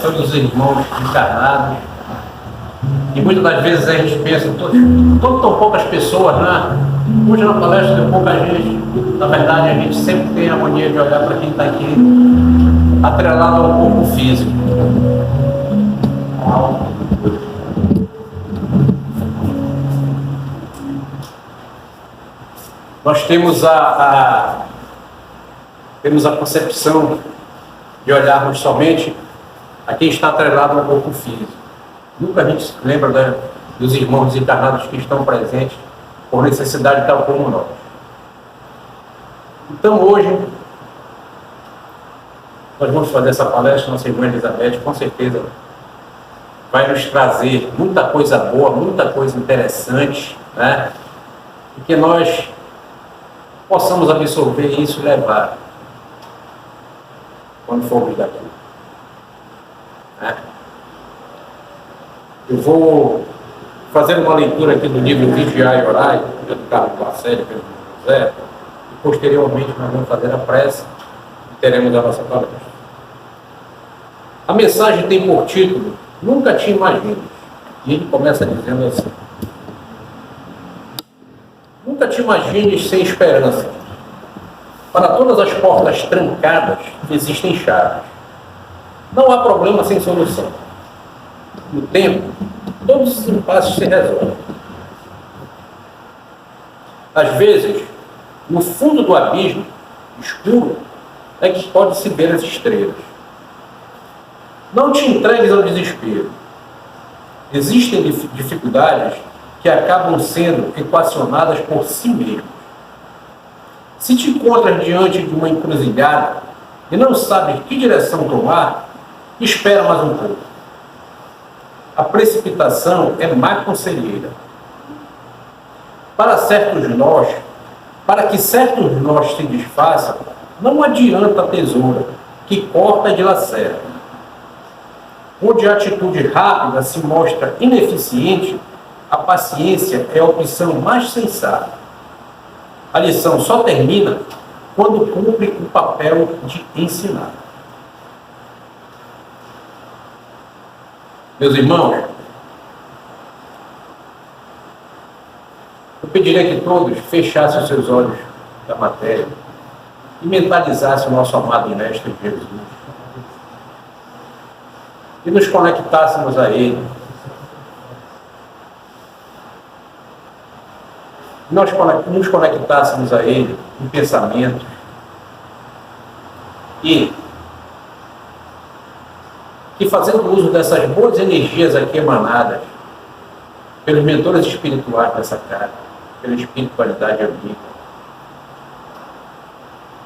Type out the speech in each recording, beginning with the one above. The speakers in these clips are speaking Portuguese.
coração dos irmãos encarnados. E muitas das vezes a gente pensa, tão poucas pessoas, né? Hoje na palestra tem pouca gente. Na verdade, a gente sempre tem a mania de olhar para quem está aqui atrelado ao corpo físico. Nós temos temos a concepção de olharmos somente a quem está atrelado ao corpo físico. Nunca a gente lembra dos irmãos encarnados que estão presentes por necessidade tal como nós. Então hoje nós vamos fazer essa palestra, nossa irmã Elizabeth com certeza vai nos trazer muita coisa boa, muita coisa interessante, né? E que nós possamos absorver isso e levar quando for obrigatório. Né? Eu vou fazer uma leitura aqui do livro Vigiai e Orai, do Carlos Lacerda, pelo José, e posteriormente nós vamos fazer a prece e teremos a nossa palestra. A mensagem tem por título Nunca Te Imagines. E ele começa dizendo assim: nunca te imagines sem esperança. Para todas as portas trancadas existem chaves. Não há problema sem solução. No tempo, todos os impasses se resolvem. Às vezes, no fundo do abismo escuro, é que pode-se ver as estrelas. Não te entregues ao desespero. Existem dificuldades que acabam sendo equacionadas por si mesmas. Se te encontras diante de uma encruzilhada e não sabes que direção tomar, espera mais um pouco. A precipitação é má conselheira. Para que certos nós se desfaçam, não adianta a tesoura, que corta e dilacera. Onde a atitude rápida se mostra ineficiente, a paciência é a opção mais sensata. A lição só termina quando cumpre o papel de ensinar. Meus irmãos, eu pediria que todos fechassem os seus olhos da matéria e mentalizassem o nosso amado Mestre Jesus. E nos conectássemos a Ele. Nós nos conectássemos a Ele em pensamento e fazendo uso dessas boas energias aqui emanadas pelos mentores espirituais dessa casa, pela espiritualidade amiga,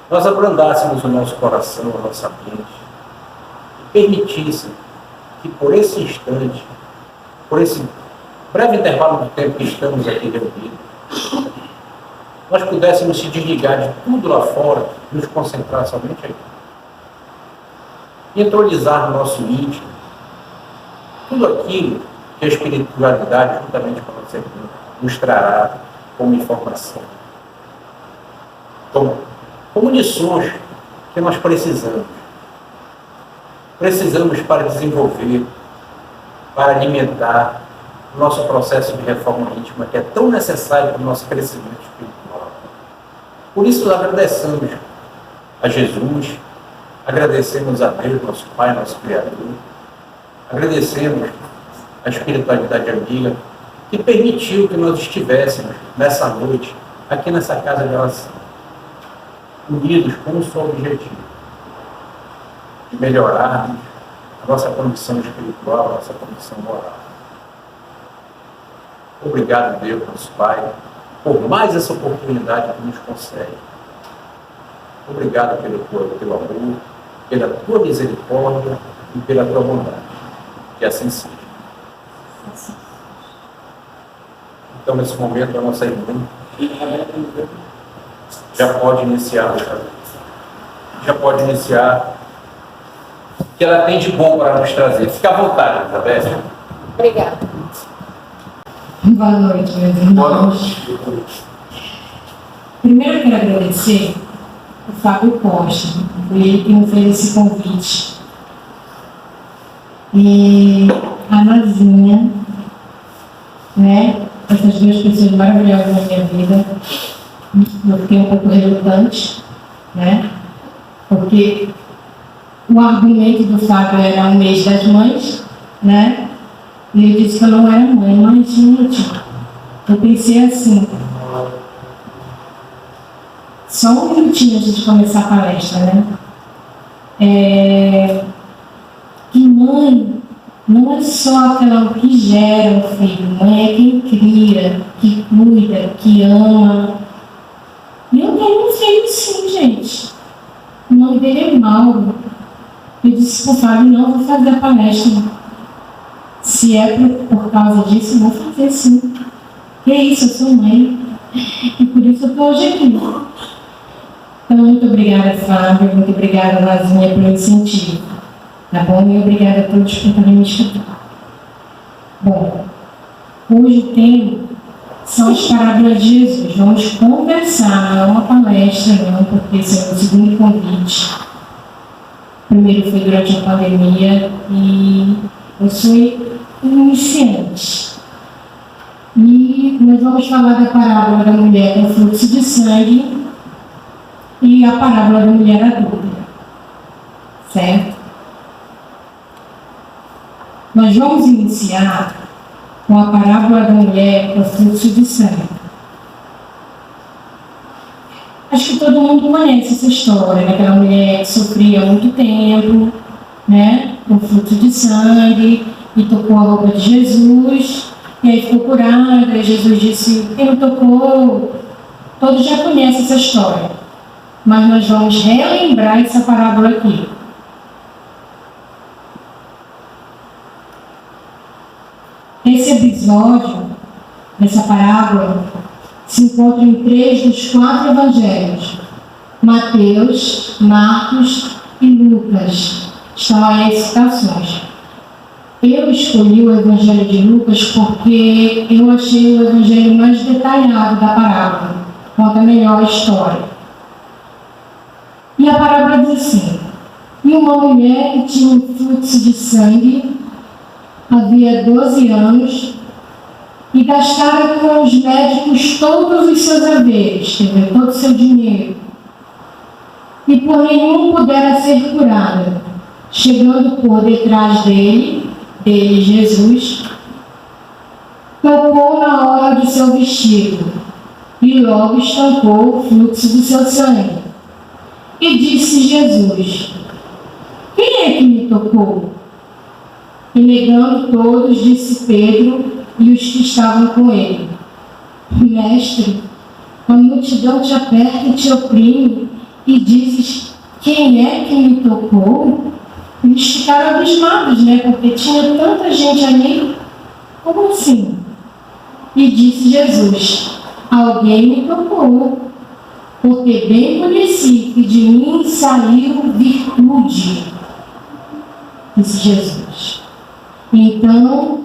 nós abrandássemos o nosso coração, a nossa mente e permitíssemos que por esse instante, por esse breve intervalo de tempo que estamos aqui reunidos, nós pudéssemos se desligar de tudo lá fora e nos concentrar somente aqui. Entrolizar no nosso íntimo tudo aquilo que a espiritualidade, juntamente com a nossa irmã, nos trará como informação, como lições que nós precisamos. Precisamos para desenvolver, para alimentar o nosso processo de reforma íntima, que é tão necessário para o nosso crescimento espiritual. Por isso, agradecemos a Jesus, agradecemos a Deus, nosso Pai, nosso Criador, agradecemos a espiritualidade amiga, que permitiu que nós estivéssemos nessa noite, aqui nessa casa de oração, unidos com um só objetivo, de melhorarmos a nossa condição espiritual, a nossa condição moral. Obrigado, Deus, nosso Pai, por mais essa oportunidade que nos concede. Obrigado pelo teu amor, pela tua misericórdia e pela tua bondade. Que assim seja. Então, nesse momento, a nossa irmã já pode iniciar o que ela tem de bom para nos trazer. Fica à vontade, Elizabeth. Obrigada. Boa noite, meus irmãos. Boa noite. Primeiro eu quero agradecer o Fábio Costa, foi ele que me fez esse convite. e a Nazinha, né? Essas duas pessoas maravilhosas na minha vida. Eu fiquei um pouco relutante, né? Porque o argumento do Fábio era o mês das mães, né? E eu disse que eu não era mãe, mas, gente, eu pensei assim, só um minutinho antes de começar a palestra, né? Que mãe não é só aquela que gera o filho, mãe é quem cria, que cuida, que ama. E eu tenho um filho sim, gente. O nome dele é Mauro. Eu disse para o Fábio, não, vou fazer a palestra. Se é por causa disso, vou fazer sim. E é isso, eu sou mãe. E por isso eu estou hoje aqui. Então, muito obrigada, Fábio. Muito obrigada, Nazinha, pelo incentivo. Tá bom? E obrigada a todos por terem me escutado. Bom, hoje o tema são as parábolas de Jesus. Vamos conversar, não é uma palestra, não, porque esse é o segundo convite. O primeiro foi durante a pandemia e eu sou iniciante. E nós vamos falar da parábola da mulher com fluxo de sangue e a parábola da mulher adulta. Certo? Nós vamos iniciar com a parábola da mulher com fluxo de sangue. Acho que todo mundo conhece essa história, né? Aquela mulher que sofria há muito tempo, né? Com fluxo de sangue, e tocou a roupa de Jesus, e aí ficou curada, e Jesus disse, quem me tocou? Todos já conhecem essa história, mas nós vamos relembrar essa parábola aqui. Esse episódio, essa parábola, se encontra em 3 dos 4 evangelhos. Mateus, Marcos e Lucas. Estão aí as citações. Eu escolhi o evangelho de Lucas porque eu achei o evangelho mais detalhado da parábola. Conta melhor a história. E a parábola diz assim: e uma mulher que tinha um fluxo de sangue havia 12 anos e gastara com os médicos todos os seus haveres, todo o seu dinheiro, e por nenhum pudera ser curada. Chegando por detrás dele, Jesus, tocou na hora do seu vestido e logo estancou o fluxo do seu sangue. E disse Jesus: quem é que me tocou? E negando todos, disse Pedro e os que estavam com ele: Mestre, a multidão te aperta e te oprime, e dizes, quem é que me tocou? Eles ficaram abismados, né? Porque tinha tanta gente ali. Como assim? E disse Jesus: alguém me tocou, porque bem conheci que de mim saiu virtude. Disse Jesus. Então,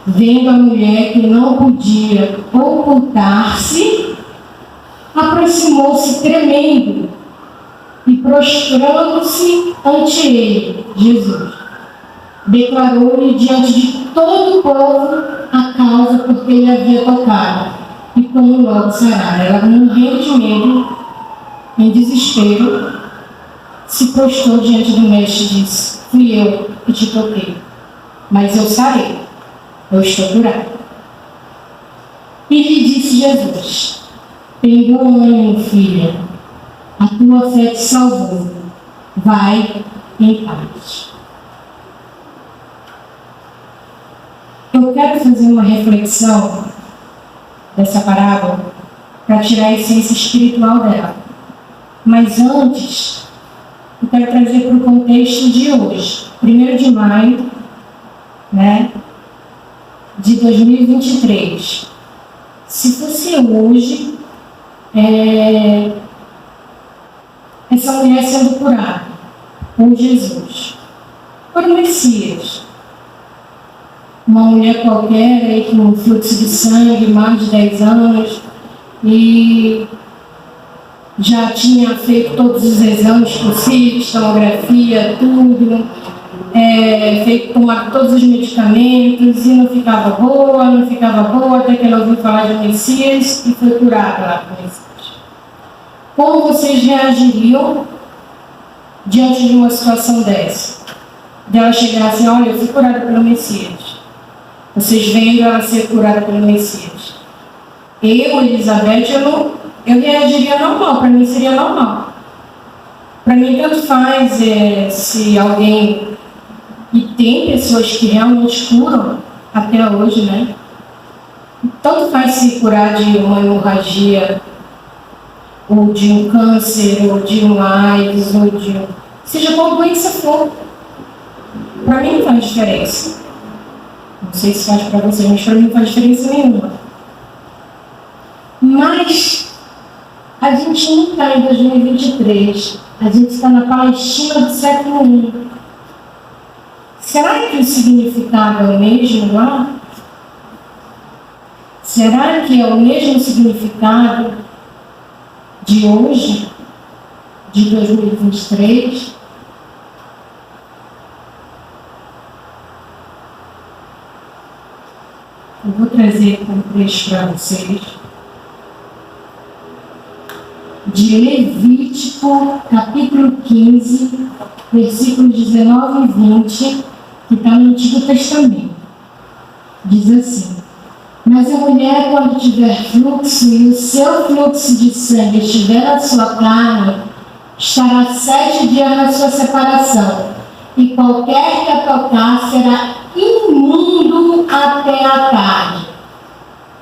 vendo a mulher que não podia ocultar-se, aproximou-se tremendo e prostrando-se ante ele, Jesus, declarou-lhe diante de todo o povo a causa por que ele havia tocado e como logo sarara. Ela, morrendo de medo, em desespero, se prostrou diante do mestre e disse: fui eu que te toquei, mas eu sarei, eu estou curada. E lhe disse Jesus: tem bom ânimo, filha, a tua fé te salvou, vai em paz. Eu quero fazer uma reflexão dessa parábola para tirar a essência espiritual dela. Mas antes, eu quero trazer para o contexto de hoje, 1º de maio, né, de 2023. Se fosse hoje, essa mulher sendo curada por Jesus, por Messias, uma mulher qualquer aí com um fluxo de sangue, mais de 10 anos, e já tinha feito todos os exames possíveis, tomografia, tudo, tomar todos os medicamentos e não ficava boa, até que ela ouviu falar de Messias e foi curada lá com Messias. Como vocês reagiriam diante de uma situação dessa? Dela chegar assim, olha, eu fui curada pelo Messias. Vocês vendo ela ser curada pelo Messias. Eu, Elizabeth, eu reagiria normal, para mim seria normal. Para mim tanto faz se alguém... E tem pessoas que realmente curam até hoje, né? Tanto faz se curar de uma hemorragia, ou de um câncer, ou de um AIDS, ou de um... Seja qual doença for. Para mim não faz diferença. Não sei se faz para você, mas para mim não faz diferença nenhuma. Mas a gente não está em 2023. A gente está na Palestina do século I. Será que o significado é o mesmo lá? Será que é o mesmo significado de hoje, de 2023? Eu vou trazer um trecho para vocês de Levítico, capítulo 15, versículos 19 e 20, que está no Antigo Testamento. Diz assim: mas a mulher, quando tiver fluxo e o seu fluxo de sangue estiver na sua carne, estará 7 dias na sua separação, e qualquer que a tocar será imundo até a tarde.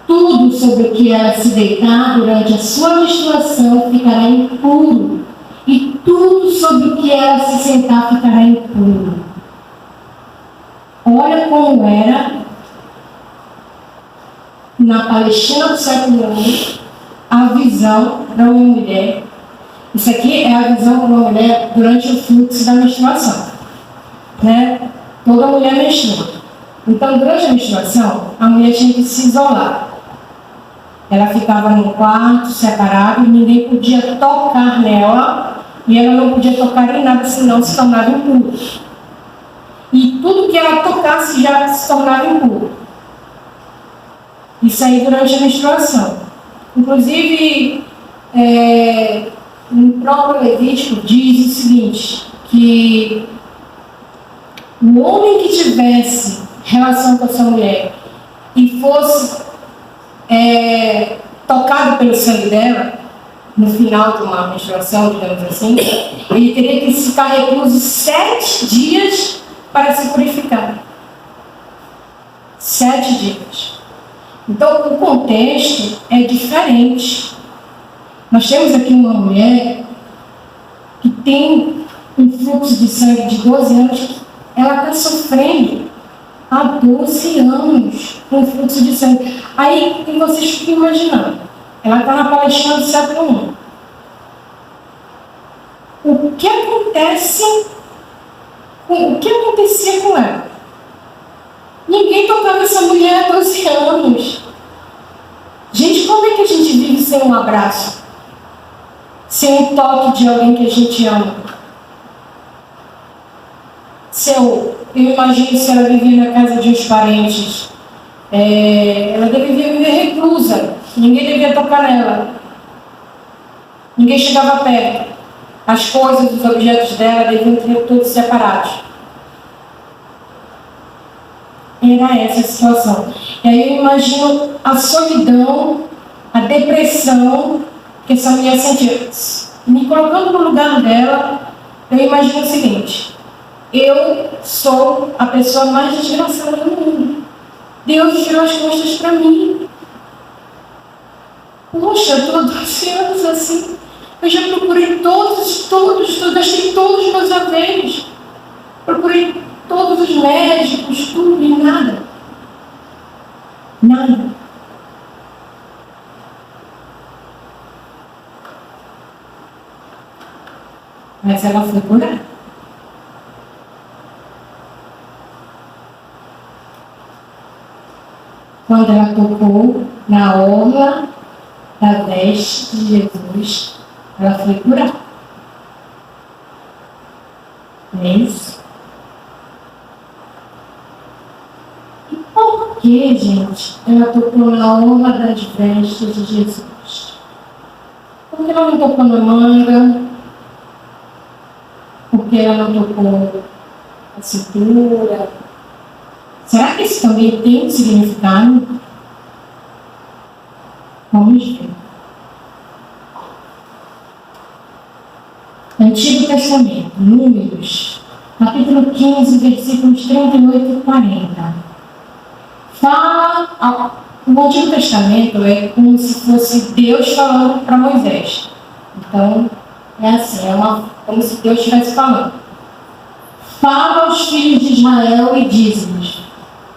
Tudo sobre o que ela se deitar durante a sua menstruação ficará impuro, e tudo sobre o que ela se sentar ficará impuro. Olha como era na Palestina do século I a visão para uma mulher. Isso aqui é a visão para uma mulher durante o fluxo da menstruação, né? Toda mulher menstrua. Então, durante a menstruação, a mulher tinha que se isolar. Ela ficava num quarto separado, ninguém podia tocar nela, e ela não podia tocar em nada, senão se tornava impuro. E tudo que ela tocasse já se tornava impuro. Isso aí durante a menstruação. Inclusive, no próprio Levítico diz o seguinte, que o homem que tivesse relação com a sua mulher e fosse tocado pelo sangue dela, no final de uma menstruação, digamos assim, ele teria que ficar recluso 7 dias para se purificar. 7 dias. Então, o contexto é diferente. Nós temos aqui uma mulher que tem um fluxo de sangue de 12 anos, ela está sofrendo há 12 anos com fluxo de sangue. Aí vocês ficam imaginando, ela está na Palestina do século I. O que acontecia com ela? Ninguém tocava essa mulher há 12 anos. Gente, como é que a gente vive sem um abraço? Sem um toque de alguém que a gente ama? Eu imagino se ela vivia na casa de uns parentes. Ela deveria viver reclusa. Ninguém devia tocar nela. Ninguém chegava perto. As coisas, os objetos dela deviam ter todos separados. Era essa a situação. E aí eu imagino a solidão, a depressão que essa mulher sentia. Me colocando no lugar dela, eu imagino o seguinte: eu sou a pessoa mais desgraçada do mundo. Deus virou as costas para mim. Poxa, eu estou há 12 anos assim. Eu já procurei gastei todos os meus haveres. Procurei todos os médicos, tudo e nada. Nada. Mas ela foi curada. Quando ela tocou na orla da veste de Jesus, ela foi curada. É isso? porque, gente, ela tocou na honra das vestes de Jesus. Por que ela não tocou na manga? Por que ela não tocou na cintura? Será que isso também tem um significado? Vamos ver. Antigo Testamento, Números, capítulo 15, versículos 38 e 40. O Antigo Testamento é como se fosse Deus falando para Moisés. Então, é assim, como se Deus estivesse falando. Fala aos filhos de Israel e diz-lhes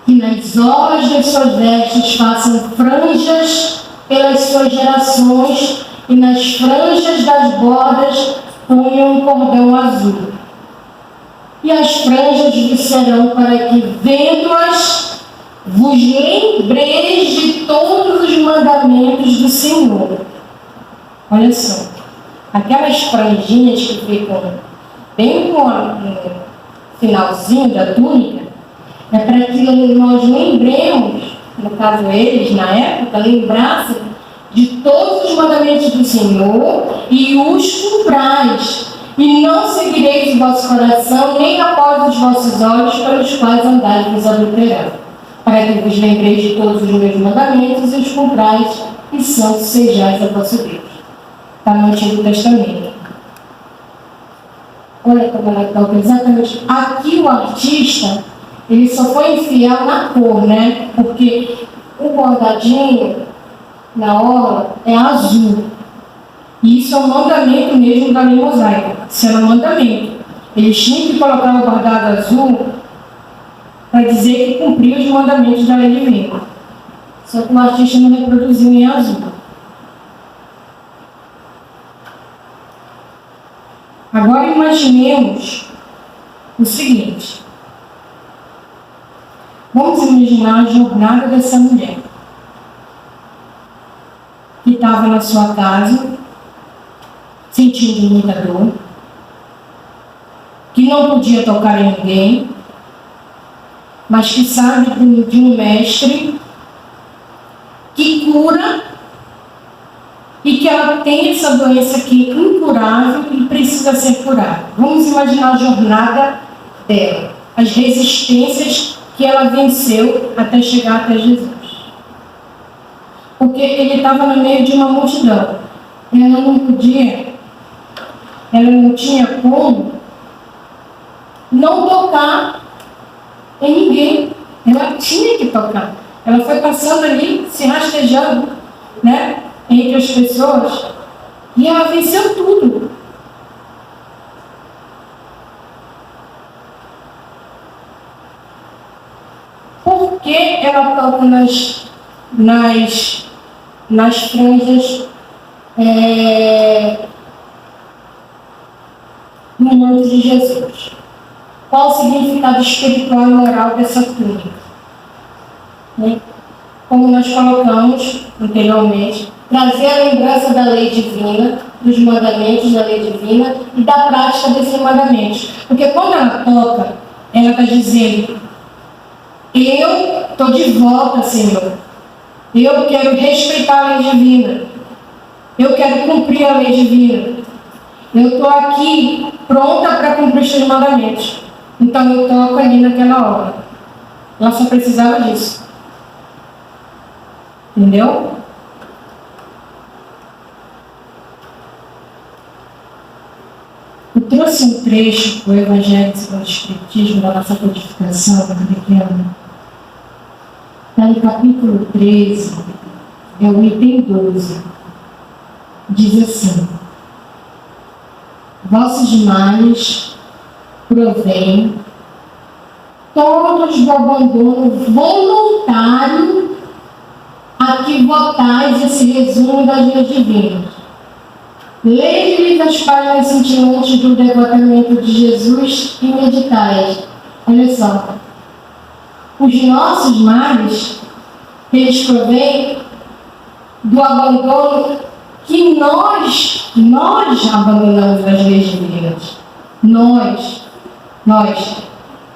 que nas obras das suas vestes façam franjas pelas suas gerações e nas franjas das bordas ponham um cordão azul. E as franjas vos serão para que, vendo-as, vos lembreis de todos os mandamentos do Senhor. Olha só, aquelas franjinhas que ficam bem no finalzinho da túnica, é para que nós lembremos, no caso eles, na época, lembrassem de todos os mandamentos do Senhor e os cumprais. E não seguireis o vosso coração, nem após os vossos olhos, pelos quais andais vos adulterando, para que vos lembreis de todos os meus mandamentos e os cumprais, e santos sejais a vosso Deus. Está no Antigo Testamento. Olha como ela toca exatamente. Aqui o artista, ele só foi infiel na cor, né? Porque o bordadinho na orla é azul. E isso é um mandamento mesmo da lei mosaica. Isso era um mandamento. Eles tinham que colocar o bordado azul para dizer que cumpria os mandamentos da lei divina. Só que o artista não reproduziu em azul. Agora imaginemos o seguinte. Vamos imaginar a jornada dessa mulher que estava na sua casa, sentindo muita dor, que não podia tocar em ninguém, mas que sabe de um mestre que cura e que ela tem essa doença que é incurável e precisa ser curada. Vamos imaginar a jornada dela, as resistências que ela venceu até chegar até Jesus. Porque ele estava no meio de uma multidão. Ela não tinha como não tocar em ninguém. Ela tinha que tocar. Ela foi passando ali, se rastejando, né, entre as pessoas, e ela venceu tudo. Por que ela toca nas franjas no manto de Jesus? Qual o significado espiritual e moral dessa túnica? Como nós colocamos anteriormente, trazer a lembrança da lei divina, dos mandamentos da lei divina e da prática desses mandamentos. Porque quando ela toca, ela está dizendo: eu estou de volta, Senhor. Eu quero respeitar a lei divina. Eu quero cumprir a lei divina. Eu estou aqui pronta para cumprir os teus mandamentos. Então eu toco ali naquela hora. Ela só precisava disso. Entendeu? Eu trouxe um trecho do Evangelho segundo o Espiritismo, da nossa codificação pequena. Está no capítulo 13, é o item 12. Diz assim: vossos males provêm todos do abandono voluntário a que votais esse resumo das leis divinas. Leia-lhes as páginas cintilantes do devotamento de Jesus e meditais. Olha só. Os nossos males, eles provêm do abandono que nós abandonamos as leis divinas. Nós,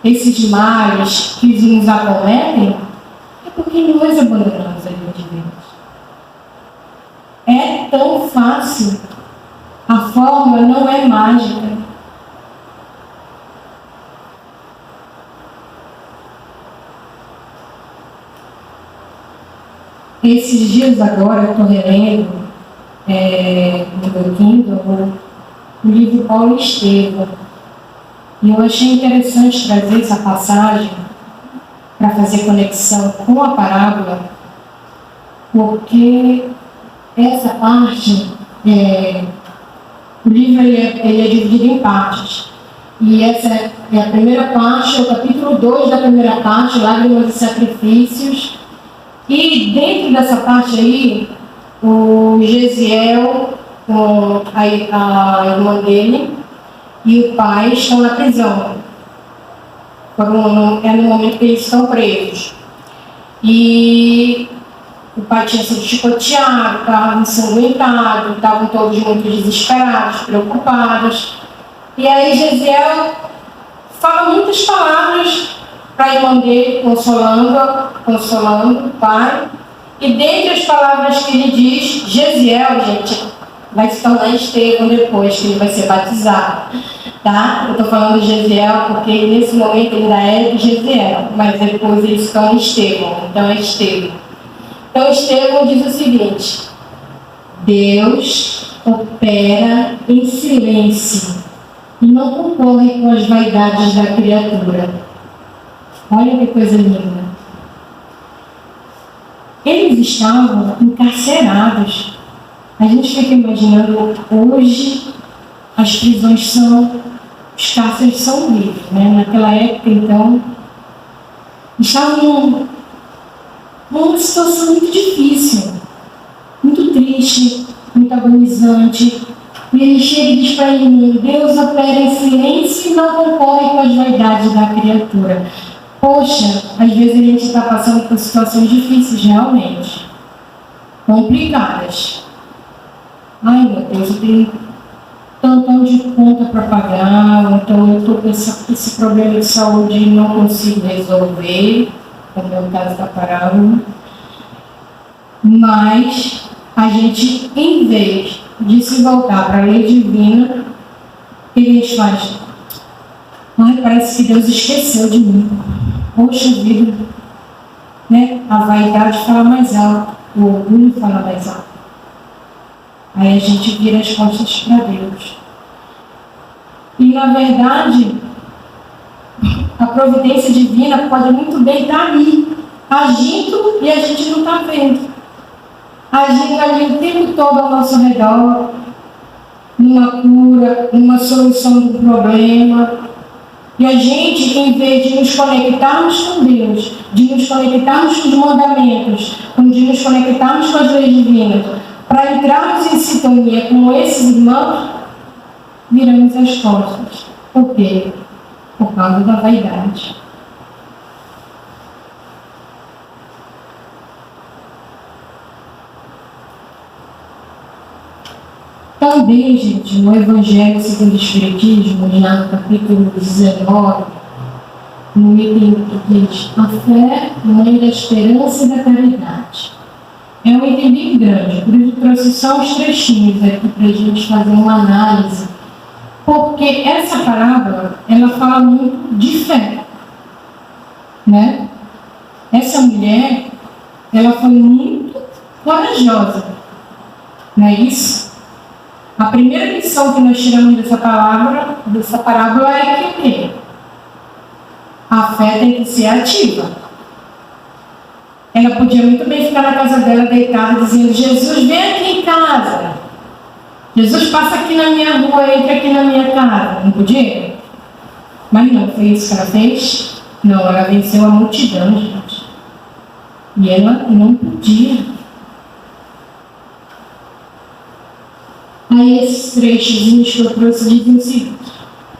esses males que nos acometem, porque nós abandonamos a linha de Deus. É tão fácil. A forma não é mágica. Esses dias agora eu estou relendo no meu Kindle o livro Paulo e Estevão. E eu achei interessante trazer essa passagem para fazer conexão com a parábola, porque essa parte, o livro ele é dividido em partes. E essa é a primeira parte, o capítulo 2 da primeira parte, Lágrimas e Sacrifícios. E dentro dessa parte aí, o Gesiel, a irmã dele e o pai estão na prisão. É no momento que eles estão presos. E o pai tinha sido chicoteado, estava ensanguentado, estavam todos muito desesperados, preocupados. E aí Gesiel fala muitas palavras para a irmã dele, consolando o pai. E dentre as palavras que ele diz, Gesiel, gente, vai se tornar Estevão depois, que ele vai ser batizado. Tá? Eu estou falando de Gesiel porque nesse momento ainda é Gesiel, mas depois eles se tornam Estevão, então é Estevão. Então Estevão diz o seguinte: Deus opera em silêncio e não concorre com as vaidades da criatura. Olha que coisa linda. Eles estavam encarcerados. A gente fica imaginando, hoje as prisões os cárceres são livres, né? Naquela época, então, estavam numa situação muito difícil, muito triste, muito agonizante. E ele chega e diz para ele: Deus opera em silêncio e não concorre com as vaidades da criatura. Poxa, às vezes a gente está passando por situações difíceis, realmente, complicadas. Ai, meu Deus, eu tenho tantão de conta para pagar, então eu estou com esse problema de saúde e não consigo resolver, como é o caso da parábola. Mas a gente, em vez de se voltar para a lei divina, o que a gente faz? Ai, parece que Deus esqueceu de mim. Poxa vida, né? A vaidade fala mais alto, o orgulho fala mais alto. Aí a gente vira as costas para Deus. E na verdade, a providência divina pode muito bem estar ali, agindo e a gente não está vendo. Agindo ali o tempo todo ao nosso redor, numa cura, numa solução do problema. E a gente, em vez de nos conectarmos com Deus, de nos conectarmos com os mandamentos, de nos conectarmos com as leis divinas, para entrarmos em sintonia com esses irmãos, viramos as costas. Por quê? Por causa da vaidade. Também, gente, no Evangelho segundo o Espiritismo, já no capítulo 19, no item que diz: a fé, mãe da esperança e da caridade. É um item bem grande, por isso eu trouxe só os trechinhos aqui para a gente fazer uma análise, porque essa parábola, ela fala muito de fé, né? Essa mulher, ela foi muito corajosa, não é isso? A primeira lição que nós tiramos dessa parábola é que o quê? A fé tem que ser ativa. Ela podia muito bem ficar na casa dela deitada dizendo: Jesus, vem aqui em casa. Jesus, passa aqui na minha rua, entra aqui na minha casa. Não podia? Mas não, foi isso que ela fez? Não, ela venceu a multidão, gente. E ela não podia. Aí esses trechozinhos que eu trouxe dizem o seguinte: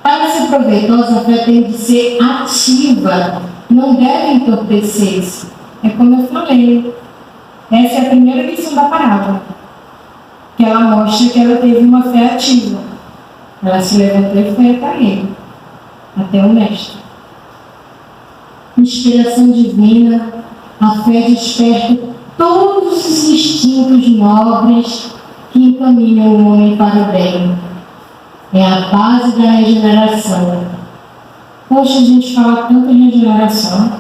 para ser proveitosa, a fé tem de ser ativa, não deve entorpecer-se. É como eu falei, essa é a primeira lição da parábola, que ela mostra que ela teve uma fé ativa. Ela se levantou e foi até ele, até o mestre. Inspiração divina, A fé desperta todos os instintos nobres que encaminham o homem para o bem. É a base da regeneração. Poxa, a gente fala tanto em regeneração.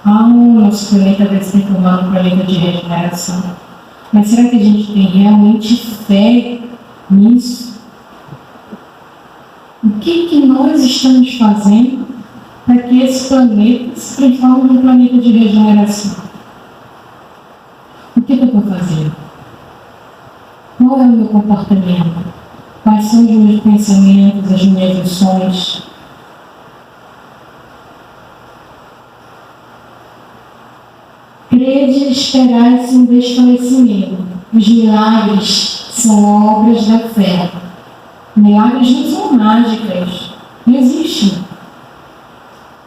Nosso planeta vai se transformar num planeta de regeneração. Mas será que a gente tem realmente fé nisso? O que nós estamos fazendo para que esse planeta se transforme num planeta de regeneração? O que eu estou fazendo? Qual é o meu comportamento? Quais são os meus pensamentos, as minhas ações? Crede e esperai sem desfalecimento. Os milagres são obras da fé. Milagres não são mágicas. Não existem.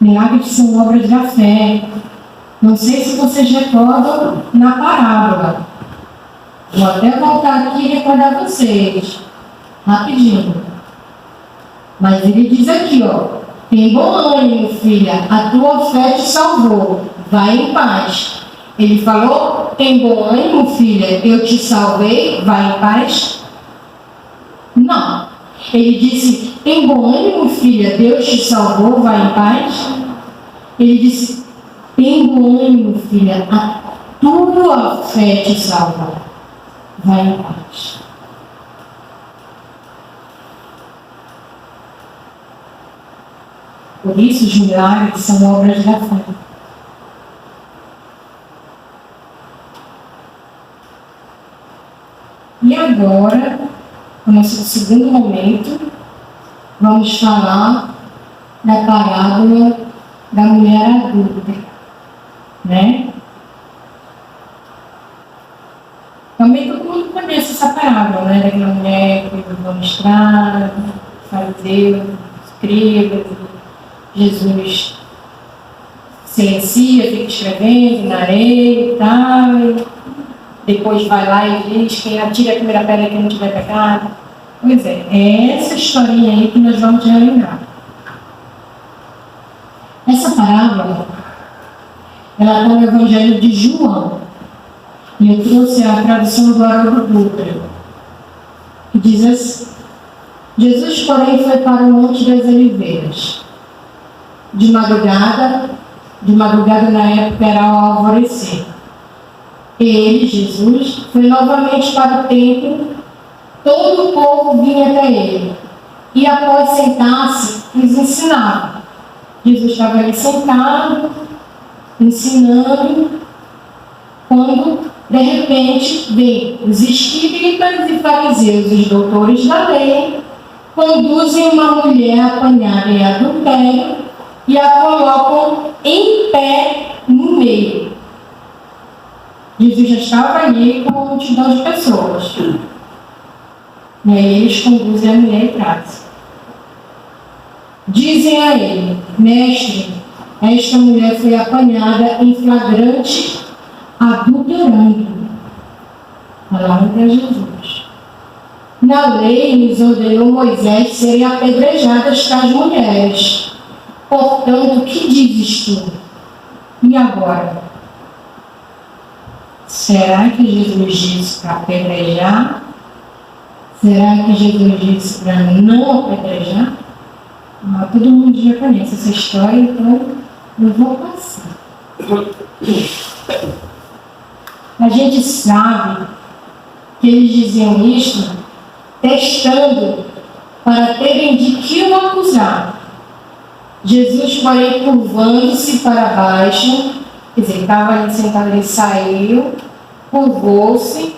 Milagres são obras da fé. Não sei se vocês recordam na parábola. Vou até voltar aqui e recordar vocês. Rapidinho. Mas ele diz aqui, tem bom ânimo, filha. A tua fé te salvou. Vai em paz. Ele falou, tem bom ânimo, filha, eu te salvei, vai em paz? Não. Ele disse, tem bom ânimo, filha, Deus te salvou, vai em paz? Ele disse, tem bom ânimo, filha, a tua fé te salva, vai em paz. Por isso os milagres são obras da fé. E agora, no nosso segundo momento, vamos falar da parábola da mulher adulta, né? Também todo mundo conhece essa parábola, né? Daquela mulher que levou na estrada, fariseu, escribas, Jesus silencia, fica escrevendo na areia e tal. Depois vai lá e diz, quem atira a primeira pedra que não tiver pecado. Pois é essa historinha aí que nós vamos relembrar. Essa parábola, ela está no Evangelho de João. E eu trouxe a tradução do Haroldo Dutra, que diz assim: Jesus, porém, foi para o Monte das Oliveiras. De madrugada na época era ao alvorecer. Ele, Jesus, foi novamente para o templo, todo o povo vinha até ele, e após sentar-se, lhes ensinava. Jesus estava ali sentado, ensinando, quando, de repente, vem os escribas e fariseus, os doutores da lei, conduzem uma mulher apanhada em adultério e a colocam em pé no meio. Jesus já estava ali com uma multidão de pessoas. E aí eles conduzem a mulher e trazem. Dizem a ele: Mestre, esta mulher foi apanhada em flagrante adulterando. Falaram para Jesus. Na lei nos ordenou Moisés serem apedrejadas tais mulheres. Portanto, o que dizes tu? E agora? Será que Jesus disse para apedrejar? Será que Jesus disse para não apedrejar? Todo mundo já conhece essa história, então eu vou passar. A gente sabe que eles diziam isso testando para terem de que o acusar. Jesus, porém, curvando-se para baixo, quer dizer, estava ali sentado, ele saiu, curvou-se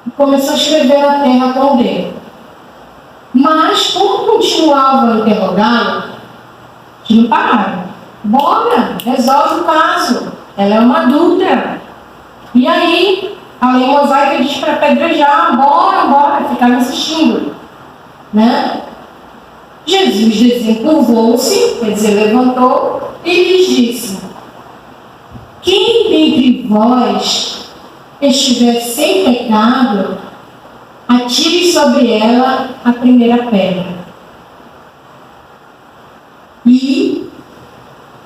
e começou a escrever na terra com o dedo. Mas, como continuava a interrogá-lo, eles não pararam. Bora, resolve o caso. Ela é uma adúltera. E aí, a lei mosaica diz para apedrejar. Bora, ficaram insistindo. Né? Jesus desencurvou-se, quer dizer, levantou e lhes disse: quem dentre vós estiver sem pecado, atire sobre ela a primeira pedra. E,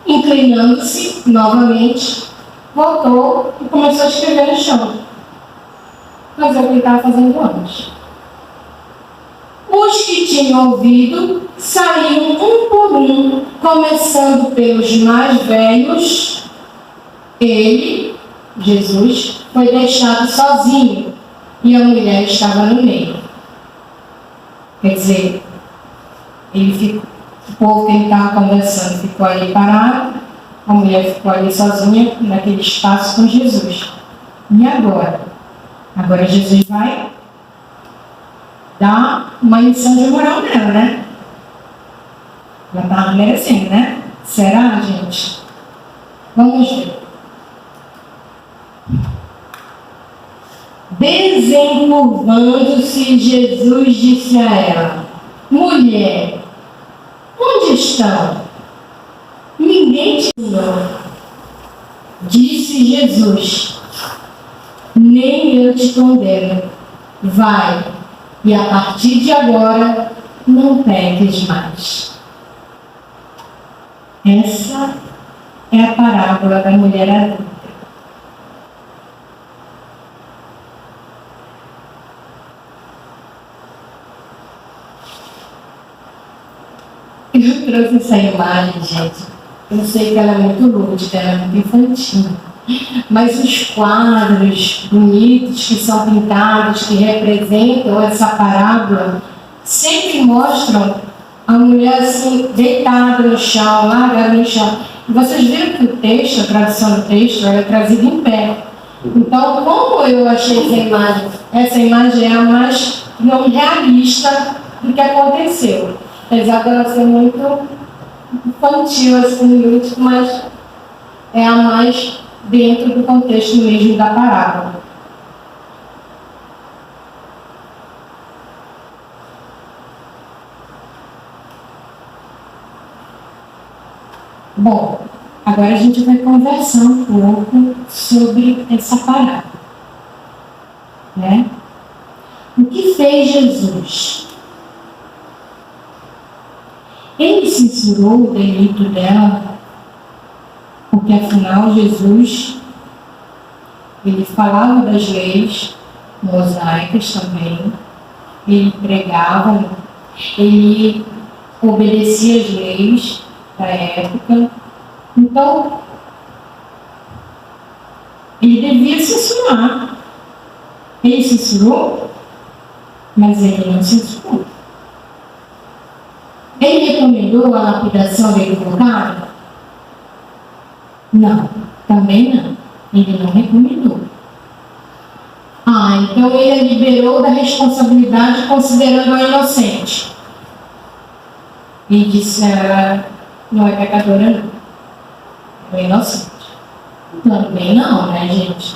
inclinando-se novamente, voltou e começou a escrever no chão. Mas é o que ele estava fazendo antes. Os que tinham ouvido saíam um por um, começando pelos mais velhos. Ele, Jesus, foi deixado sozinho e a mulher estava no meio. Quer dizer, o povo que ele estava conversando ficou ali parado, a mulher ficou ali sozinha naquele espaço com Jesus. E agora? Agora Jesus vai dar uma lição de moral nela, né? Ela estava merecendo, né? Será, gente? Vamos ver. Desencurvando-se, Jesus disse a ela: mulher, onde estão? Ninguém te ensinou. Disse Jesus: nem eu te condeno. Vai, e a partir de agora não peques mais. Essa é a parábola da mulher adulta. Eu trouxe essa imagem, gente. Eu sei que ela é muito lúdica, ela é muito infantil. Mas os quadros bonitos que são pintados, que representam essa parábola, sempre mostram a mulher assim, deitada no chão, largada no chão. E vocês viram que o texto, a tradução do texto, ela é trazida em pé. Então, como eu achei essa imagem é a mais não realista do que aconteceu. Apesar dela ser muito infantil, assim, lúdico, mas é a mais dentro do contexto mesmo da parábola. Bom, agora a gente vai conversar um pouco sobre essa parábola, né? O que fez Jesus? Ele censurou o delito dela, porque afinal Jesus, ele falava das leis mosaicas também, ele pregava, ele obedecia às leis da época. Então, ele devia censurar. Ele censurou, mas ele não censurou. Ele recomendou a lapidação do equivocado? Não, também não. Ele não recomendou. Então ele a liberou da responsabilidade considerando-a inocente. E disse: ela não é pecadora, não. É inocente. Também não, né, gente?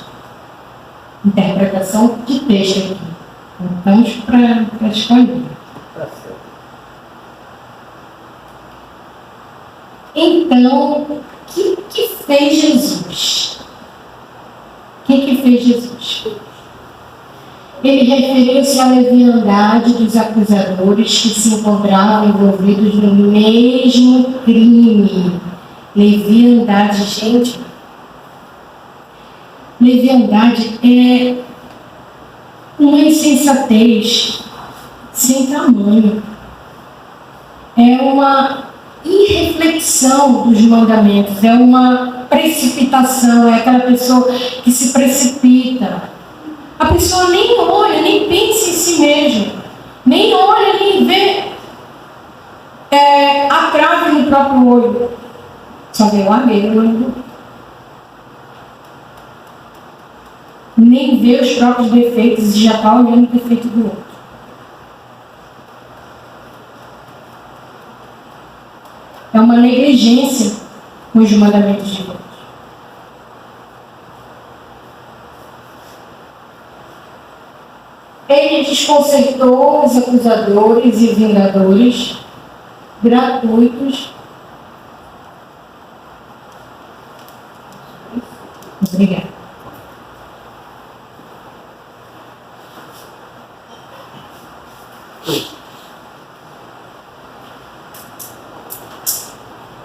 Interpretação de texto aqui. Vamos para escolher. Então, o que fez Jesus? O que fez Jesus? Ele referiu-se à leviandade dos acusadores que se encontravam envolvidos no mesmo crime. Leviandade, gente. Leviandade é uma insensatez sem tamanho. É uma irreflexão dos mandamentos, é uma precipitação, é aquela pessoa que se precipita. A pessoa nem olha, nem pensa em si mesma, nem olha, nem vê a trave no próprio olho, só vê o ameiro no olho do outro. Nem vê os próprios defeitos e já está olhando o defeito do outro. É uma negligência com os mandamentos de Deus. Ele desconcertou os acusadores e vingadores gratuitos. Obrigada.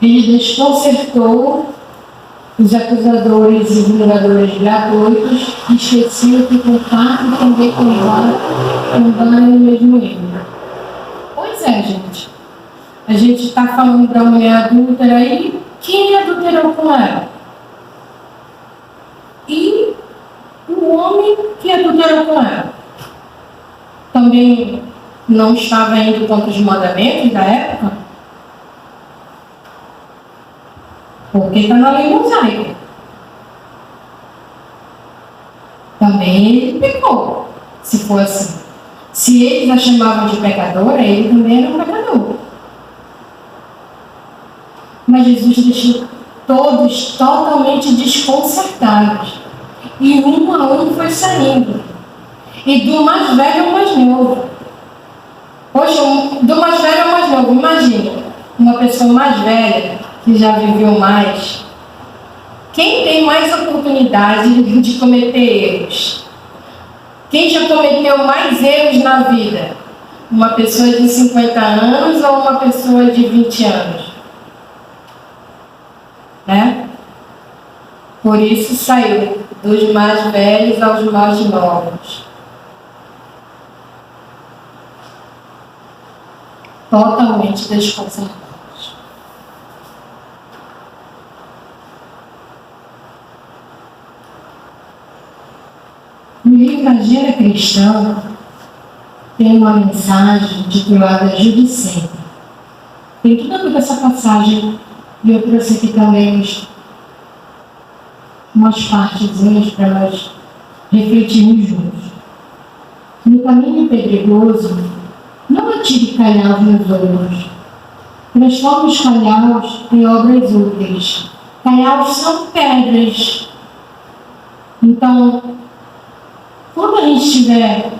Ele desconcertou os os acusadores e vingadores gratuitos esqueciam que culpar e também combatem no mesmo erro. Pois é, gente. A gente está falando da mulher adúltera aí. Quem adulterou com ela? E o homem que adulterou com ela também não estava indo contra os mandamentos da época? Porque está na lei mosaica. Também ele pecou, se for assim. Se eles a chamavam de pecadora, ele também era um pecador. Mas Jesus deixou todos totalmente desconcertados. E um a um foi saindo. E do mais velho ao mais novo. Poxa, do mais velho ao mais novo. Imagina, uma pessoa mais velha, que já viveu mais. Quem tem mais oportunidade de cometer erros? Quem já cometeu mais erros na vida? Uma pessoa de 50 anos ou uma pessoa de 20 anos? Né? Por isso saiu dos mais velhos aos mais novos. Totalmente desconcertados. O livro Agenda Cristã tem uma mensagem titulada Judicente. Tem tudo a ver com essa passagem e eu trouxe aqui também umas partezinhas para nós refletirmos juntos. No caminho pedregoso, não atire calhaus nos outros. Transforme os calhaus em obras úteis. Calhaus são pedras. Então, quando a gente tiver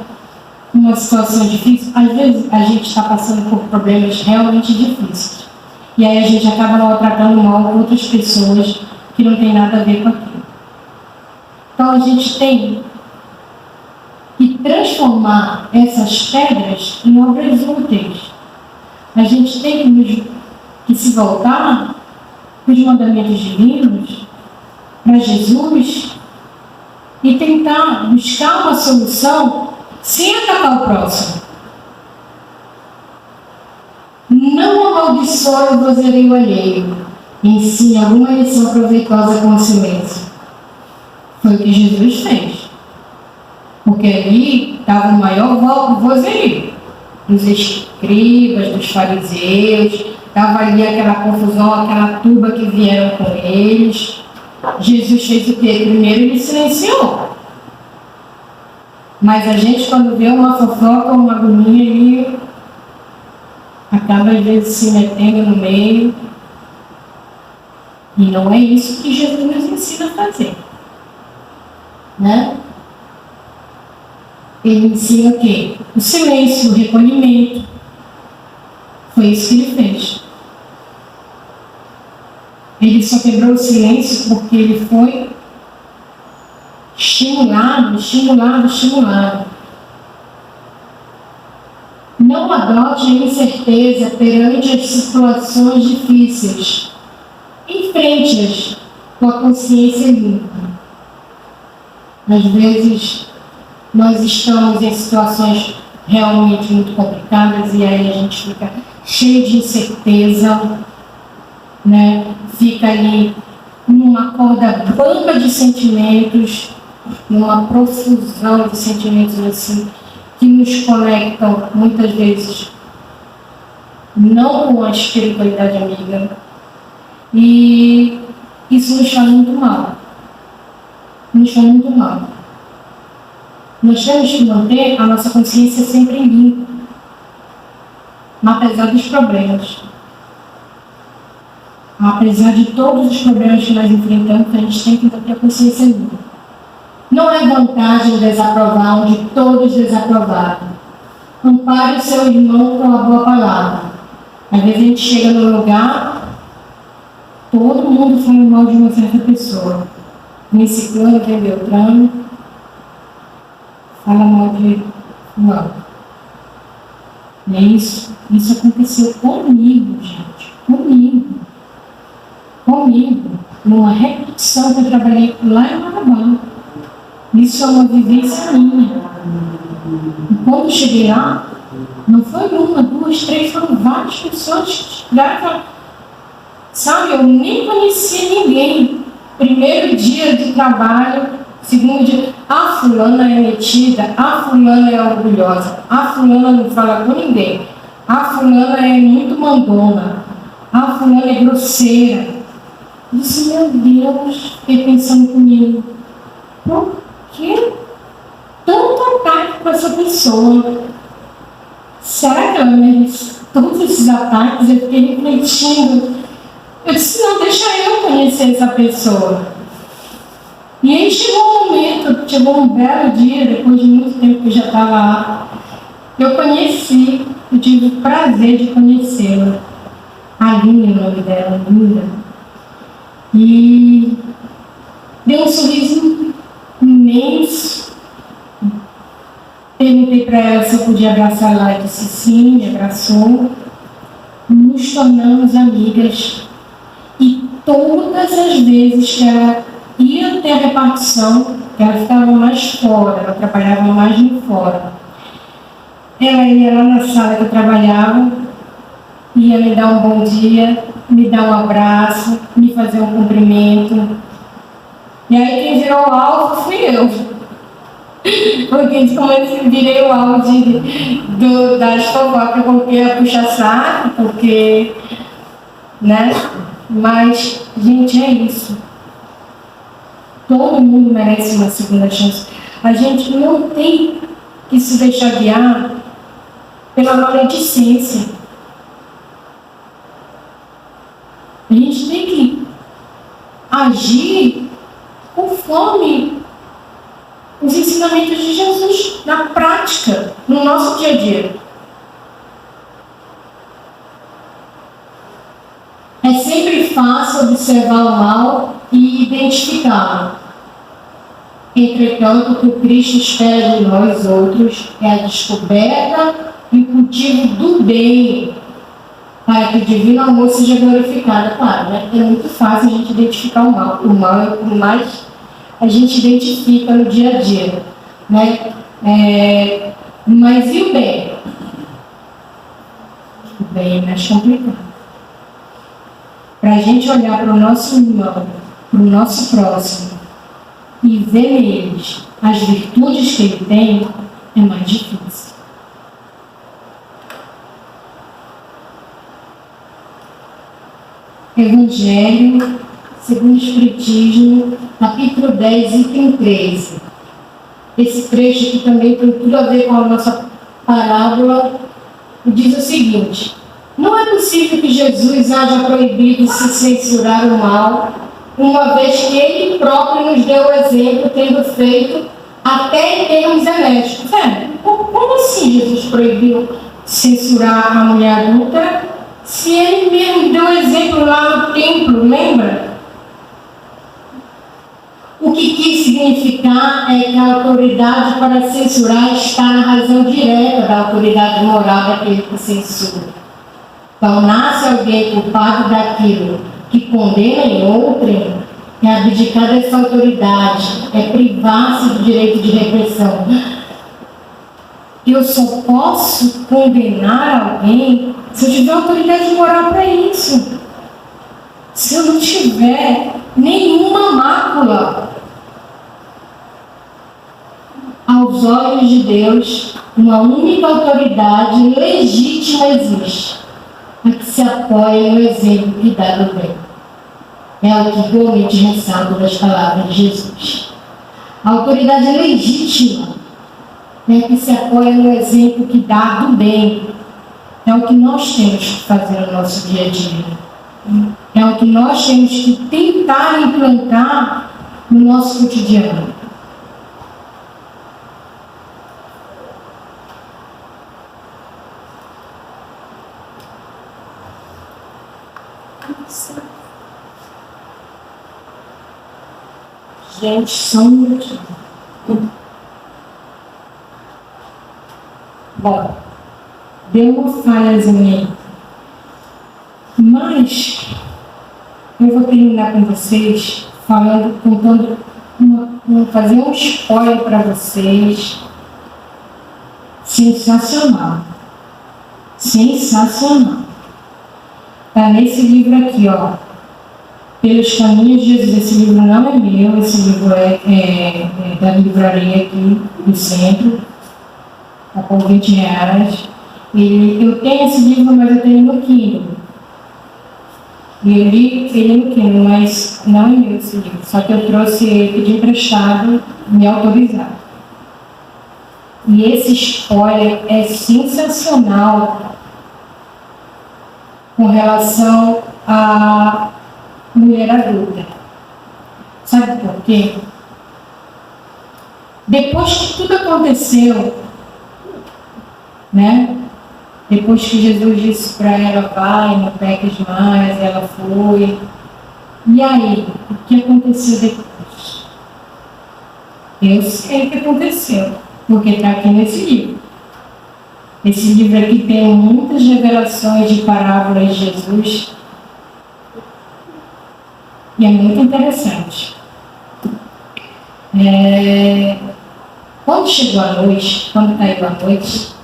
uma situação difícil, às vezes a gente está passando por problemas realmente difíceis. E aí a gente acaba maltratando mal outras pessoas que não tem nada a ver com aquilo. Então a gente tem que transformar essas pedras em obras úteis. A gente tem que se voltar para os mandamentos divinos, para Jesus, e tentar buscar uma solução sem atacar o próximo. Não amaldiçoe o vozerio alheio. Ensine alguma lição proveitosa com o silêncio. Foi o que Jesus fez. Porque ali estava o maior vozerio dos escribas, dos fariseus, estava ali aquela confusão, aquela turba que vieram com eles. Jesus fez o quê? Primeiro ele silenciou. Mas a gente, quando vê uma fofoca ou uma agonia ali, acaba às vezes se metendo no meio. E não é isso que Jesus nos ensina a fazer. Né? Ele ensina o quê? O silêncio, o recolhimento. Foi isso que ele fez. Ele só quebrou o silêncio porque ele foi estimulado. Não adote a incerteza perante as situações difíceis. Enfrente-as com a consciência limpa. Às vezes, nós estamos em situações realmente muito complicadas e aí a gente fica cheio de incerteza, né? Fica ali numa corda bamba de sentimentos, numa profusão de sentimentos assim, que nos conectam muitas vezes não com a espiritualidade amiga. E isso nos faz muito mal. Nos faz muito mal. Nós temos que manter a nossa consciência sempre limpa, apesar dos problemas. Apesar de todos os problemas que nós enfrentamos, a gente tem que manter a consciência limpa. Não é vantagem desaprovar onde todos desaprovaram. Ampare o seu irmão com a boa palavra. Às vezes a gente chega no lugar, todo mundo fala mal de uma certa pessoa. Vem ciclano, vem Beltrano, fala mal de fulano. E é isso. Isso aconteceu comigo, gente. Comigo. numa repetição que eu trabalhei lá em Marabá. Isso é uma vivência minha. E quando eu cheguei lá, não foi uma, duas, três, foram várias pessoas que chegaram. Sabe, eu nem conhecia ninguém. Primeiro dia de trabalho, segundo dia, a fulana é metida, a fulana é orgulhosa, a fulana não fala com ninguém, a fulana é muito mandona, a fulana é grosseira. Eu disse, meu Deus, fiquei pensando comigo, por que tanto ataque com essa pessoa? Será que ela merece todos esses ataques? Eu fiquei refletindo. Eu disse, não, deixa eu conhecer essa pessoa. E aí chegou um belo dia, depois de muito tempo que eu já estava lá, eu conheci, eu tive o prazer de conhecê-la. Aline, o nome dela, linda. E deu um sorriso imenso. Perguntei para ela se eu podia abraçar ela, ela disse sim, me abraçou. Nos tornamos amigas. E todas as vezes que ela ia ter a repartição, que ela ficava mais fora, ela trabalhava mais de fora, ela ia lá na sala que eu trabalhava, ia me dar um bom dia, me dar um abraço, me fazer um cumprimento. E aí quem virou o alvo fui eu. Porque como eu virei o alvo das fofocas, porque ia puxar saco, porque, né? Mas, gente, é isso. Todo mundo merece uma segunda chance. A gente não tem que se deixar guiar pela maledicência. A gente tem que agir conforme os ensinamentos de Jesus, na prática, no nosso dia a dia. É sempre fácil observar o mal e identificá-lo. Entretanto, o que o Cristo espera de nós outros é a descoberta e o cultivo do bem, para que o divino amor seja glorificado. Claro, né? É muito fácil a gente identificar o mal. O mal é o que mais a gente identifica no dia a dia, né? Mas e o bem? O bem é mais complicado. Para a gente olhar para o nosso irmão, para o nosso próximo, e ver neles as virtudes que ele tem, é mais difícil. Evangelho segundo o Espiritismo, capítulo 10, item 13. Esse trecho aqui também tem tudo a ver com a nossa parábola, e diz o seguinte: não é possível que Jesus haja proibido se censurar o mal, uma vez que ele próprio nos deu o exemplo, tendo feito até em termos enérgicos. Como assim Jesus proibiu censurar a mulher adúltera, se ele mesmo deu o exemplo lá no templo, lembra? O que quis significar é que a autoridade para censurar está na razão direta da autoridade moral daquele que censura. Então, nasce alguém culpado daquilo que condena em outrem, é abdicar dessa autoridade, é privar-se do direito de repressão. Eu só posso condenar alguém se eu tiver autoridade moral para isso. Se eu não tiver nenhuma mácula. Aos olhos de Deus, uma única autoridade legítima existe, a que se apoia no exemplo que dá do bem. É o que igualmente ressalta das palavras de Jesus. A autoridade legítima é a que se apoia no exemplo que dá do bem. É o que nós temos que fazer no nosso dia a dia. É o que nós temos que tentar implantar no nosso cotidiano. Gente, só um minutinho. Bom, deu uma falhazinha aí. Mas, o vou terminar com vocês falando, contando, fazer um spoiler para vocês. Sensacional. Sensacional. Está nesse livro aqui, ó. Pelos Caminhos de Jesus. Esse livro não é meu, esse livro é da livraria aqui do centro. Está por R$20. Eu tenho esse livro, mas eu tenho no Kindle. E eu li ele no Kindle, mas não é meu esse livro. Só que eu trouxe ele, pedi emprestado, me autorizaram. E esse spoiler é sensacional com relação à mulher adulta. Sabe por quê? Depois que tudo aconteceu, né? Depois que Jesus disse para ela, vai, não peques mais, ela foi. E aí, o que aconteceu depois? Eu sei o que aconteceu, porque está aqui nesse livro. Esse livro aqui tem muitas revelações de parábolas de Jesus. E é muito interessante. Quando chegou a noite, quando caiu a noite,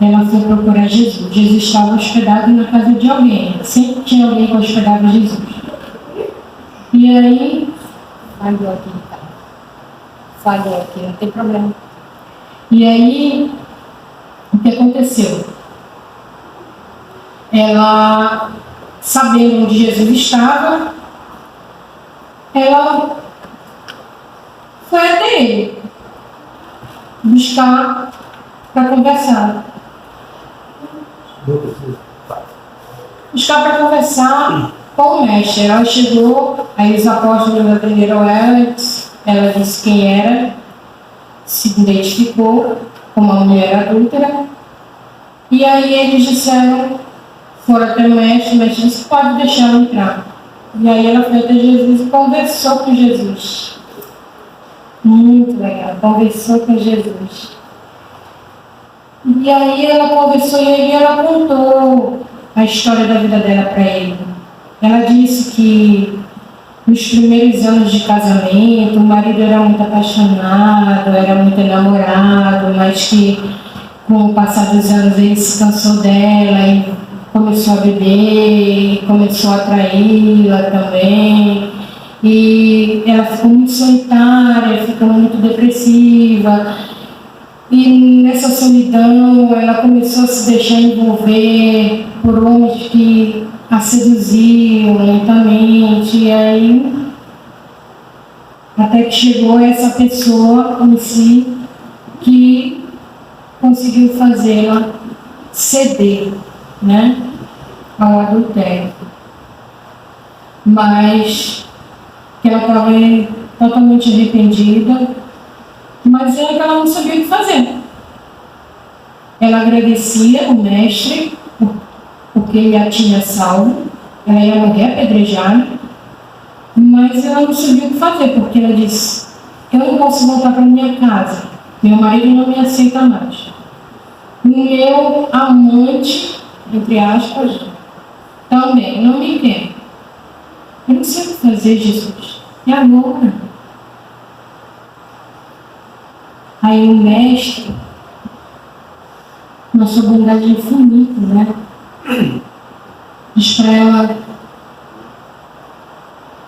ela foi procurar Jesus. Jesus estava hospedado na casa de alguém. Sempre tinha alguém que hospedava Jesus. E aí, falhou aqui, tá? Falhou aqui, não tem problema. E aí, o que aconteceu? Ela, sabendo onde Jesus estava, ela foi até ele buscar para conversar. Buscar para conversar com o mestre. Ela chegou, aí os apóstolos atenderam ela disse quem era, se identificou como uma mulher adúltera, e aí eles disseram, foram até o mestre disse, pode deixar ela entrar. E aí ela foi até Jesus e conversou com Jesus. Muito legal, conversou com Jesus. E aí ela conversou e aí ela contou a história da vida dela para ele. Ela disse que nos primeiros anos de casamento, o marido era muito apaixonado, era muito enamorado, mas que com o passar dos anos ele se cansou dela e começou a beber, começou a traí-la também. E ela ficou muito solitária, ficou muito depressiva. E nessa solidão ela começou a se deixar envolver por homens que a seduziam lentamente. E aí, até que chegou essa pessoa em si que conseguiu fazê-la ceder, né, ao adultério. Mas que ela estava totalmente arrependida, mas ela não sabia o que fazer. Ela agradecia o mestre porque ele a tinha salvo, ela ia morrer apedrejada, mas ela não sabia o que fazer, porque ela disse, eu não posso voltar para minha casa, meu marido não me aceita mais. O meu amante, entre aspas, também não me quer. Eu não sei o que fazer, Jesus. E agora? Aí o mestre, nossa bondade é infinita, né? Diz para ela,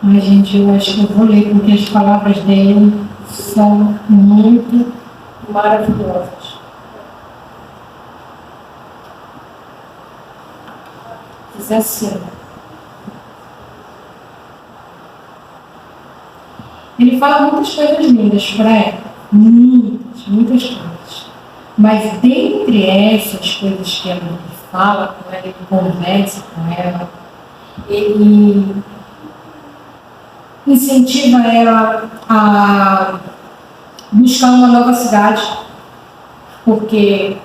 ai gente, eu acho que eu vou ler, porque as palavras dele são muito maravilhosas. Diz assim, ele fala muitas coisas lindas para ela, muitas coisas. Mas dentre essas coisas que ele fala com ela, ele conversa com ela, ele incentiva ela a buscar uma nova cidade, porque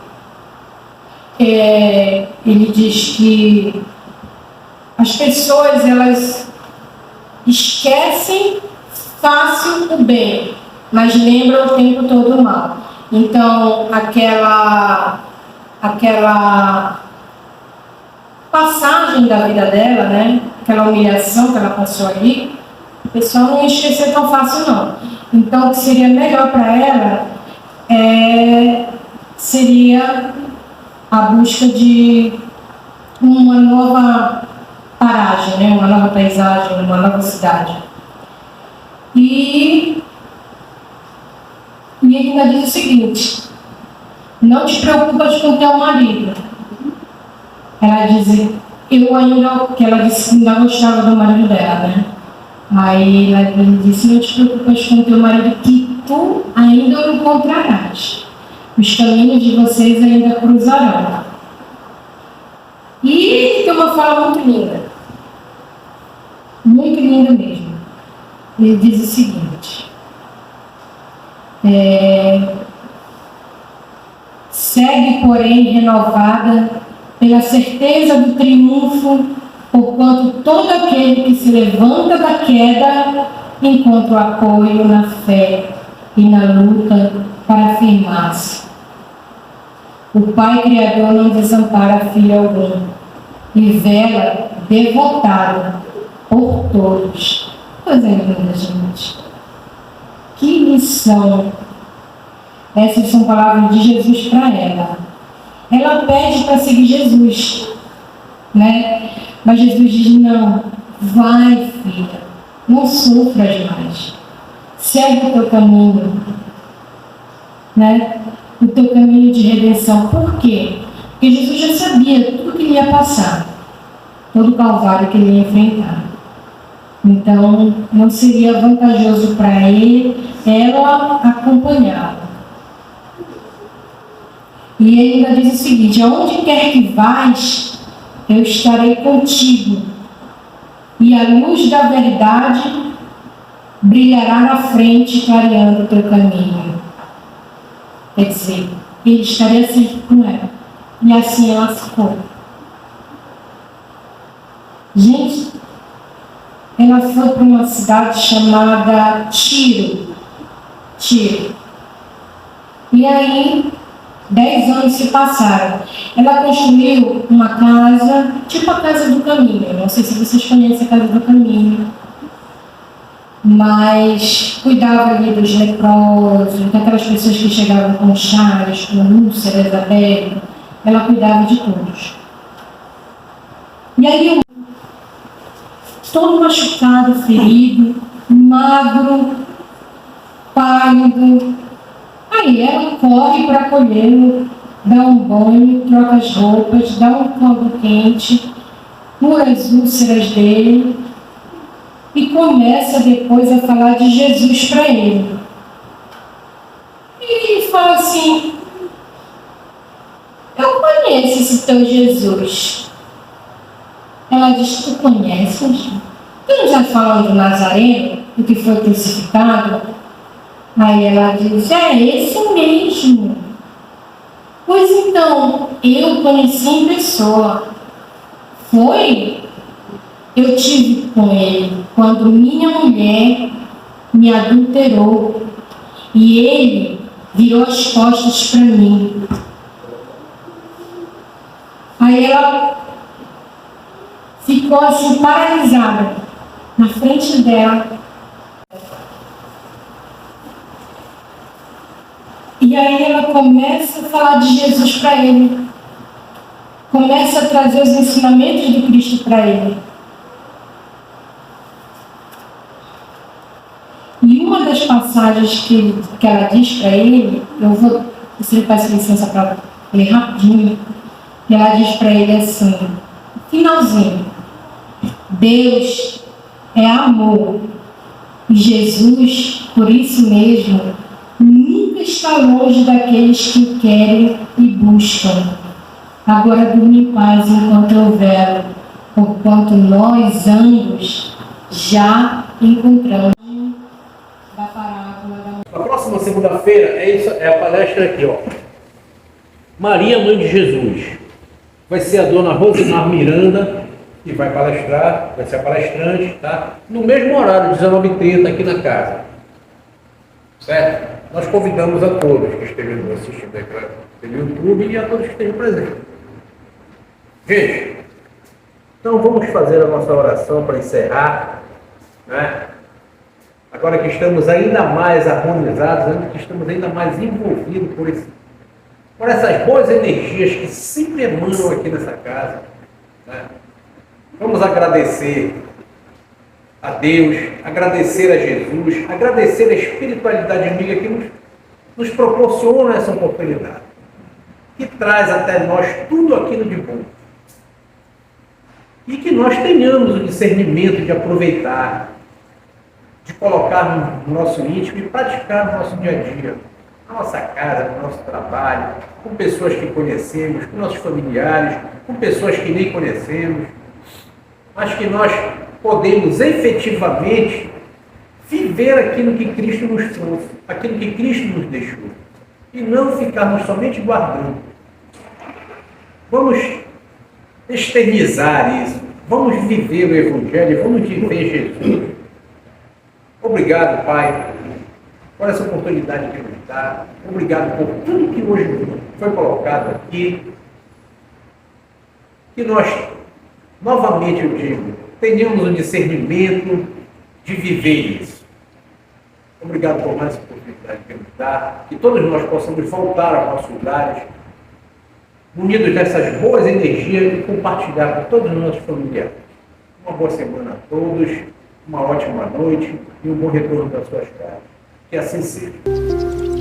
ele diz que as pessoas, elas esquecem fácil o bem, mas lembram o tempo todo o mal. Então, aquela passagem da vida dela, né? Aquela humilhação que ela passou ali, o pessoal não ia esquecer tão fácil, não. Então, o que seria melhor para ela seria a busca de uma nova paragem, né? Uma nova paisagem, uma nova cidade. E ele ainda diz o seguinte: não te preocupas com teu marido. Ela diz, que ela disse que ainda gostava do marido dela, né? Aí ela disse, não te preocupas com teu marido, que tu ainda o encontrarás. Os caminhos de vocês ainda cruzarão. E tem uma fala muito linda mesmo. Ele diz o seguinte: segue, porém, renovada pela certeza do triunfo, porquanto todo aquele que se levanta da queda encontra o apoio na fé e na luta para afirmar-se. O Pai Criador não desampara filho algum e vela devotado por todos. Coisa linda, gente. Que lição! Essas são palavras de Jesus para ela. Ela pede para seguir Jesus, né? Mas Jesus diz, não, vai, filha, não sofras mais. Segue o teu caminho, né? O teu caminho de redenção. Por quê? Porque Jesus já sabia tudo que ele ia passar, todo o calvário que ele ia enfrentar. Então, não seria vantajoso para ela acompanhá-lo. E ele ainda diz o seguinte: aonde quer que vais, eu estarei contigo, e a luz da verdade brilhará na frente, clareando o teu caminho. Quer dizer, ele estaria sempre com ela. E assim ela ficou. Gente, ela foi para uma cidade chamada Tiro. E aí, 10 anos se passaram. Ela construiu uma casa, tipo a Casa do Caminho. Não sei se vocês conhecem a Casa do Caminho. Mas cuidava ali dos leprosos, daquelas pessoas que chegavam com chagas, com úlceras abertas. Ela cuidava de todos. E aí, todo machucado, ferido, magro, pálido. Aí ela corre para acolhê-lo, dá um banho, troca as roupas, dá um caldo quente, cura as úlceras dele e começa depois a falar de Jesus para ele. E ele fala assim: eu conheço esse teu Jesus. Ela diz: tu conheces? Tu não já falando do Nazareno, do que foi crucificado? Aí ela diz: é esse mesmo. Pois então, eu conheci em pessoa. Foi? Eu tive com ele quando minha mulher me adulterou e ele virou as costas para mim. Aí ela ficou assim paralisada na frente dela. E aí ela começa a falar de Jesus para ele. Começa a trazer os ensinamentos de Cristo para ele. E uma das passagens que ela diz para ele, você me peço licença para ler rapidinho, que ela diz para ele assim, finalzinho: Deus é amor, e Jesus, por isso mesmo, nunca está longe daqueles que o querem e buscam. Agora durma em paz enquanto eu velo, porquanto nós ambos já encontramos da parábola da... Na próxima segunda-feira é a palestra aqui, ó. Maria, Mãe de Jesus. Vai ser a dona Rosimar Miranda que vai palestrar, vai ser a palestrante, tá? No mesmo horário, 19h30, aqui na casa. Certo? Nós convidamos a todos que estejam assistindo aí pelo YouTube e a todos que estejam presentes. Gente, Então vamos fazer a nossa oração para encerrar, né? Agora que estamos ainda mais harmonizados, que estamos ainda mais envolvidos por essas boas energias que sempre emanam aqui nessa casa, né? Vamos agradecer a Deus, agradecer a Jesus, agradecer a espiritualidade amiga que nos proporciona essa oportunidade, que traz até nós tudo aquilo de bom. E que nós tenhamos o discernimento de aproveitar, de colocar no nosso íntimo e praticar no nosso dia a dia, na nossa casa, no nosso trabalho, com pessoas que conhecemos, com nossos familiares, com pessoas que nem conhecemos, mas que nós podemos efetivamente viver aquilo que Cristo nos trouxe, aquilo que Cristo nos deixou, e não ficarmos somente guardando. Vamos externizar isso, vamos viver o Evangelho, vamos viver Jesus. Obrigado, Pai, por essa oportunidade que nos dá. Obrigado por tudo que hoje foi colocado aqui. Que nós, novamente eu digo, tenhamos o discernimento de viver isso. Obrigado por mais essa oportunidade que nos dá. Que todos nós possamos voltar aos nossos lares, unidos nessas boas energias e compartilhar com todos os nossos familiares. Uma boa semana a todos, uma ótima noite e um bom retorno das suas casas. Que assim seja.